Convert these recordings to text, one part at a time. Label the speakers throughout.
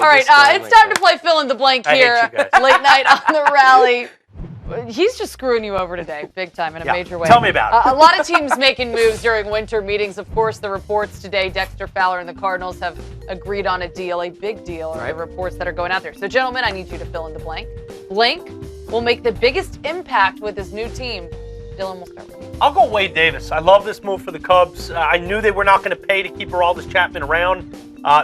Speaker 1: All right, it's time to play fill in the blank here.
Speaker 2: I hate you guys.
Speaker 1: Late night on the rally. He's just screwing you over today, big time, in a major way.
Speaker 2: Tell me about it.
Speaker 1: A lot of teams making moves during winter meetings. Of course, the reports today, Dexter Fowler and the Cardinals have agreed on a deal, a big deal, the reports that are going out there. So, gentlemen, I need you to fill in the blank. Blank will make the biggest impact with his new team. Dylan, we'll start with you.
Speaker 2: I'll go Wade Davis. I love this move for the Cubs. I knew they were not going to pay to keep Aroldis Chapman around.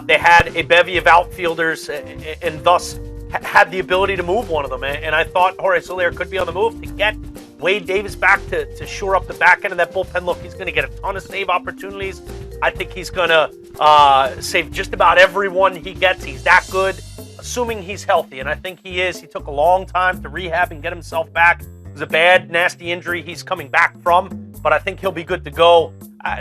Speaker 2: They had a bevy of outfielders and thus had the ability to move one of them. And I thought Jorge Soler could be on the move to get Wade Davis back to shore up the back end of that bullpen. Look, he's going to get a ton of save opportunities. I think he's going to save just about everyone he gets. He's that good, assuming he's healthy. And I think he is. He took a long time to rehab and get himself back. It was a bad, nasty injury he's coming back from, but I think he'll be good to go.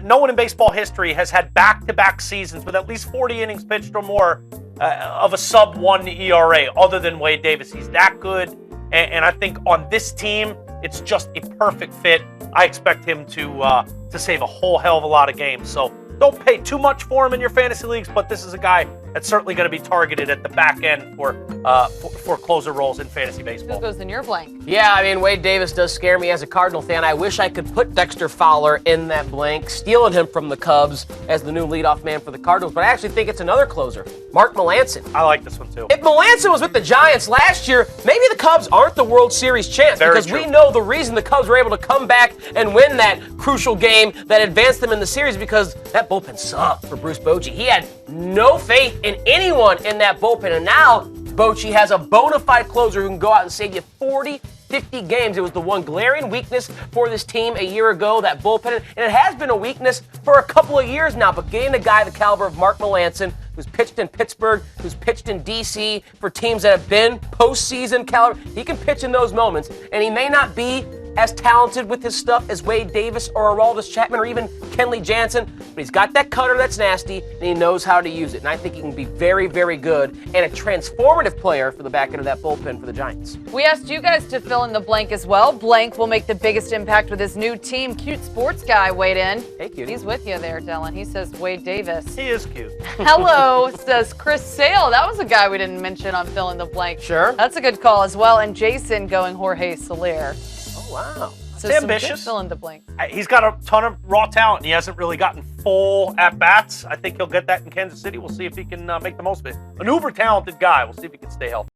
Speaker 2: No one in baseball history has had back-to-back seasons with at least 40 innings pitched or more of a sub-1 ERA other than Wade Davis. He's that good, and I think on this team, it's just a perfect fit. I expect him to save a whole hell of a lot of games. So don't pay too much for him in your fantasy leagues, but this is a guy that's certainly going to be targeted at the back end for closer roles in fantasy baseball.
Speaker 1: Who goes in your blank?
Speaker 3: Yeah, I mean, Wade Davis does scare me as a Cardinal fan. I wish I could put Dexter Fowler in that blank, stealing him from the Cubs as the new leadoff man for the Cardinals, but I actually think it's another closer, Mark Melancon.
Speaker 2: I like this one, too.
Speaker 3: If Melancon was with the Giants last year, maybe the Cubs aren't the World Series champs because we know the reason the Cubs were able to come back and win that crucial game that advanced them in the series because that bullpen sucked for Bruce Bochy. He had no faith in anyone in that bullpen, and now Bochy has a bona fide closer who can go out and save you 40, 50 games. It was the one glaring weakness for this team a year ago, that bullpen, and it has been a weakness for a couple of years now, but getting a guy the caliber of Mark Melancon, who's pitched in Pittsburgh, who's pitched in D.C. for teams that have been postseason caliber, he can pitch in those moments, and he may not be as talented with his stuff as Wade Davis or Aroldis Chapman or even Kenley Jansen, but he's got that cutter that's nasty, and he knows how to use it. And I think he can be very, very good and a transformative player for the back end of that bullpen for the Giants.
Speaker 1: We asked you guys to fill in the blank as well. Blank will make the biggest impact with his new team. Cute sports guy weighed in.
Speaker 3: Hey, cutie.
Speaker 1: He's with you there, Dylan. He says Wade Davis.
Speaker 2: He is cute.
Speaker 1: Hello, says Chris Sale. That was a guy we didn't mention on fill in the blank.
Speaker 3: Sure.
Speaker 1: That's a good call as well. And Jason going Jorge Soler.
Speaker 3: Oh, wow.
Speaker 1: So
Speaker 2: It's
Speaker 1: some
Speaker 2: ambitious.
Speaker 1: good fill in the blank.
Speaker 2: He's got a ton of raw talent. He hasn't really gotten full at-bats. I think he'll get that in Kansas City. We'll see if he can make the most of it. An uber-talented guy. We'll see if he can stay healthy.